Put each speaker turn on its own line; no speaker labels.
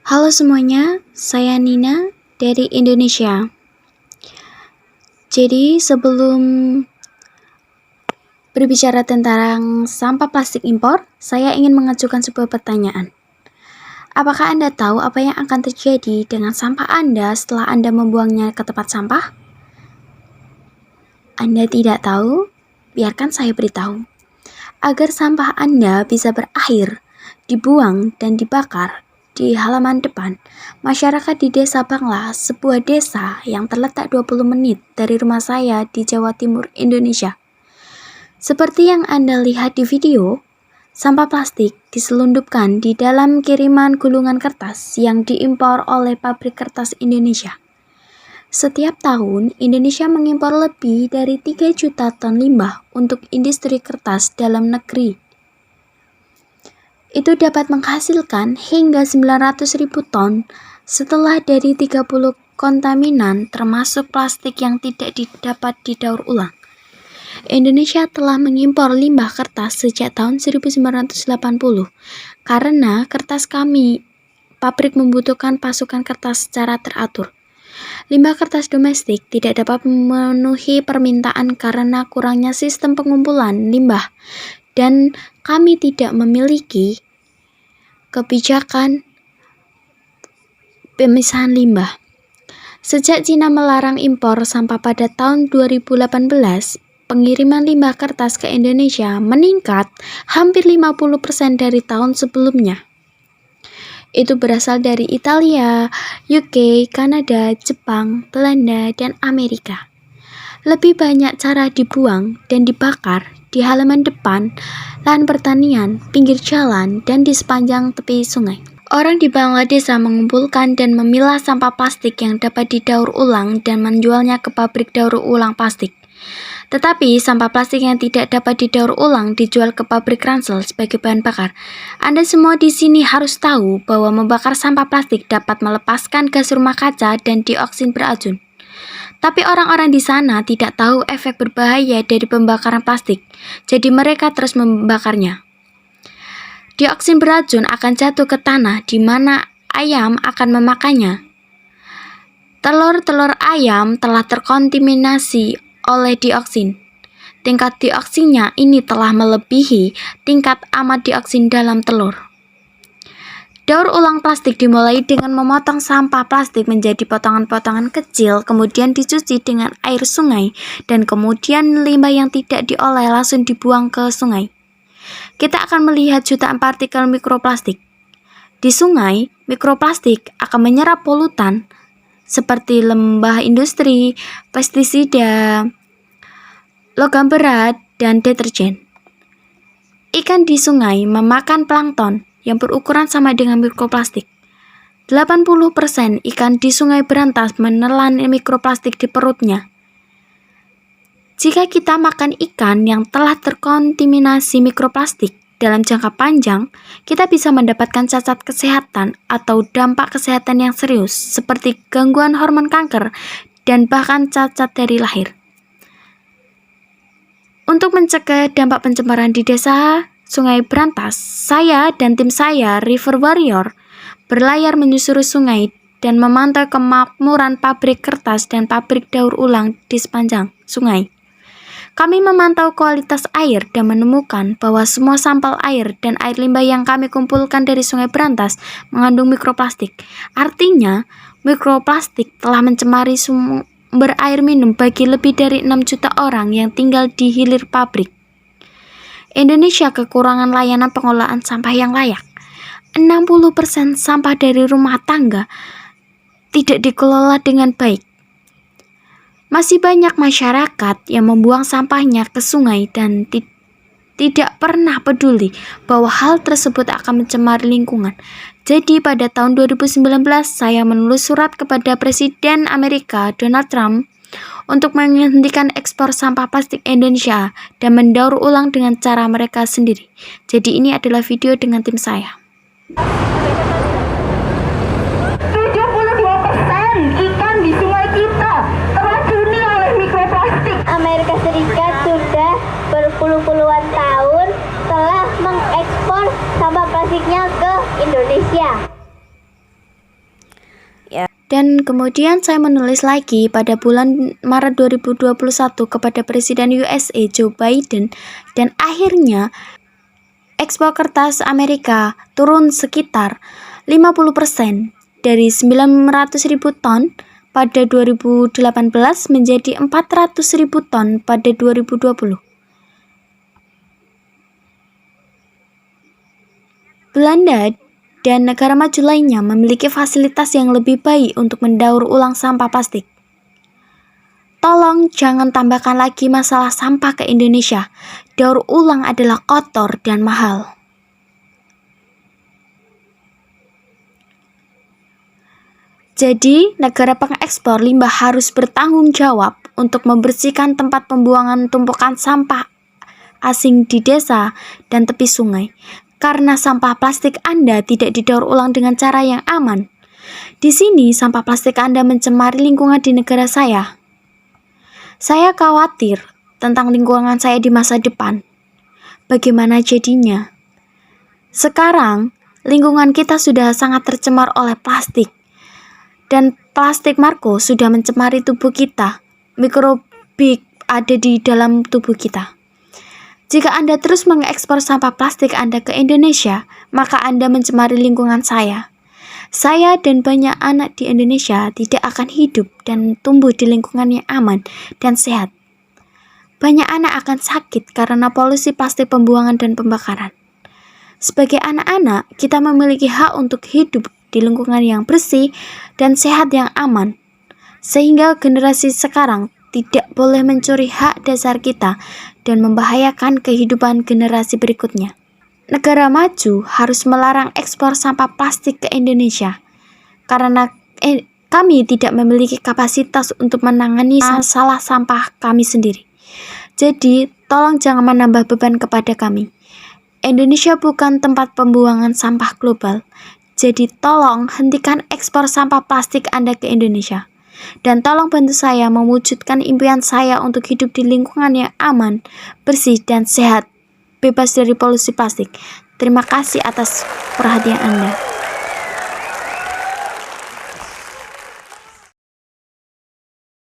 Halo semuanya, saya Nina dari Indonesia. Jadi sebelum berbicara tentang sampah plastik impor, saya ingin mengajukan sebuah pertanyaan. Apakah Anda tahu apa yang akan terjadi dengan sampah Anda setelah Anda membuangnya ke tempat sampah? Anda tidak tahu? Biarkan saya beritahu. Agar sampah Anda bisa berakhir, dibuang dan dibakar di halaman depan, masyarakat di Desa Bangla, sebuah desa yang terletak 20 menit dari rumah saya di Jawa Timur, Indonesia. Seperti yang Anda lihat di video, sampah plastik diselundupkan di dalam kiriman gulungan kertas yang diimpor oleh pabrik kertas Indonesia. Setiap tahun, Indonesia mengimpor lebih dari 3 juta ton limbah untuk industri kertas dalam negeri. Itu dapat menghasilkan hingga 900.000 ton setelah dari 30 kontaminan termasuk plastik yang tidak dapat didaur ulang. Indonesia telah mengimpor limbah kertas sejak tahun 1980 karena kertas pabrik membutuhkan pasokan kertas secara teratur. Limbah kertas domestik tidak dapat memenuhi permintaan karena kurangnya sistem pengumpulan limbah dan kami tidak memiliki kebijakan pemisahan limbah. Sejak Cina melarang impor sampah pada tahun 2018, pengiriman limbah kertas ke Indonesia meningkat hampir 50% dari tahun sebelumnya. Itu berasal dari Italia, UK, Kanada, Jepang, Belanda, dan Amerika. Lebih banyak cara dibuang dan dibakar di halaman depan, lahan pertanian, pinggir jalan, dan di sepanjang tepi sungai. Orang di Bangladesh mengumpulkan dan memilah sampah plastik yang dapat didaur ulang dan menjualnya ke pabrik daur ulang plastik. Tetapi sampah plastik yang tidak dapat didaur ulang dijual ke pabrik ransel sebagai bahan bakar. Anda semua di sini harus tahu bahwa membakar sampah plastik dapat melepaskan gas rumah kaca dan dioksin beracun. Tapi orang-orang di sana tidak tahu efek berbahaya dari pembakaran plastik, jadi mereka terus membakarnya. Dioksin beracun akan jatuh ke tanah di mana ayam akan memakannya. Telur-telur ayam telah terkontaminasi oleh dioksin. Tingkat dioksinnya ini telah melebihi tingkat amat dioksin dalam telur. Daur ulang plastik dimulai dengan memotong sampah plastik menjadi potongan-potongan kecil, kemudian dicuci dengan air sungai, dan kemudian limbah yang tidak diolah langsung dibuang ke sungai. Kita akan melihat jutaan partikel mikroplastik. Di sungai, mikroplastik akan menyerap polutan seperti limbah industri, pestisida, logam berat, dan deterjen. Ikan di sungai memakan plankton yang berukuran sama dengan mikroplastik. 80% ikan di sungai berantas menelan mikroplastik di perutnya. Jika kita makan ikan yang telah terkontaminasi mikroplastik dalam jangka panjang, kita bisa mendapatkan cacat kesehatan atau dampak kesehatan yang serius, seperti gangguan hormon kanker dan bahkan cacat dari lahir. Untuk mencegah dampak pencemaran di desa Sungai Berantas, saya dan tim saya, River Warrior, berlayar menyusuri sungai dan memantau kemakmuran pabrik kertas dan pabrik daur ulang di sepanjang sungai. Kami memantau kualitas air dan menemukan bahwa semua sampel air dan air limbah yang kami kumpulkan dari Sungai Berantas mengandung mikroplastik. Artinya, mikroplastik telah mencemari sumber air minum bagi lebih dari 6 juta orang yang tinggal di hilir pabrik. Indonesia kekurangan layanan pengolahan sampah yang layak. 60% sampah dari rumah tangga tidak dikelola dengan baik. Masih banyak masyarakat yang membuang sampahnya ke sungai dan tidak pernah peduli bahwa hal tersebut akan mencemari lingkungan. Jadi pada tahun 2019 saya menulis surat kepada Presiden Amerika Donald Trump untuk menghentikan ekspor sampah plastik Indonesia dan mendaur ulang dengan cara mereka sendiri. Jadi ini adalah video dengan tim saya.
Amerika Serikat sudah berpuluh-puluhan tahun telah mengekspor sampah plastiknya ke Indonesia.
Dan kemudian saya menulis lagi pada bulan Maret 2021 kepada Presiden USA Joe Biden, dan akhirnya ekspor kertas Amerika turun sekitar 50% dari 900.000 ton pada 2018 menjadi 400.000 ton pada 2020. Belanda dan negara maju lainnya memiliki fasilitas yang lebih baik untuk mendaur ulang sampah plastik. Tolong jangan tambahkan lagi masalah sampah ke Indonesia. Daur ulang adalah kotor dan mahal. Jadi, negara pengekspor limbah harus bertanggung jawab untuk membersihkan tempat pembuangan tumpukan sampah asing di desa dan tepi sungai, karena sampah plastik Anda tidak didaur ulang dengan cara yang aman. Di sini, sampah plastik Anda mencemari lingkungan di negara saya. Saya khawatir tentang lingkungan saya di masa depan. Bagaimana jadinya? Sekarang, lingkungan kita sudah sangat tercemar oleh plastik. Dan plastik Marco sudah mencemari tubuh kita. Mikrobik ada di dalam tubuh kita. Jika Anda terus mengekspor sampah plastik Anda ke Indonesia, maka Anda mencemari lingkungan saya. Saya dan banyak anak di Indonesia tidak akan hidup dan tumbuh di lingkungan yang aman dan sehat. Banyak anak akan sakit karena polusi plastik pembuangan dan pembakaran. Sebagai anak-anak, kita memiliki hak untuk hidup di lingkungan yang bersih dan sehat yang aman, sehingga generasi sekarang tidak boleh mencuri hak dasar kita dan membahayakan kehidupan generasi berikutnya. Negara maju harus melarang ekspor sampah plastik ke Indonesia, karena kami tidak memiliki kapasitas untuk menangani masalah sampah kami sendiri. Jadi, tolong jangan menambah beban kepada kami. Indonesia bukan tempat pembuangan sampah global. Jadi tolong hentikan ekspor sampah plastik Anda ke Indonesia. Dan tolong bantu saya mewujudkan impian saya untuk hidup di lingkungan yang aman, bersih, dan sehat, bebas dari polusi plastik. Terima kasih atas perhatian Anda.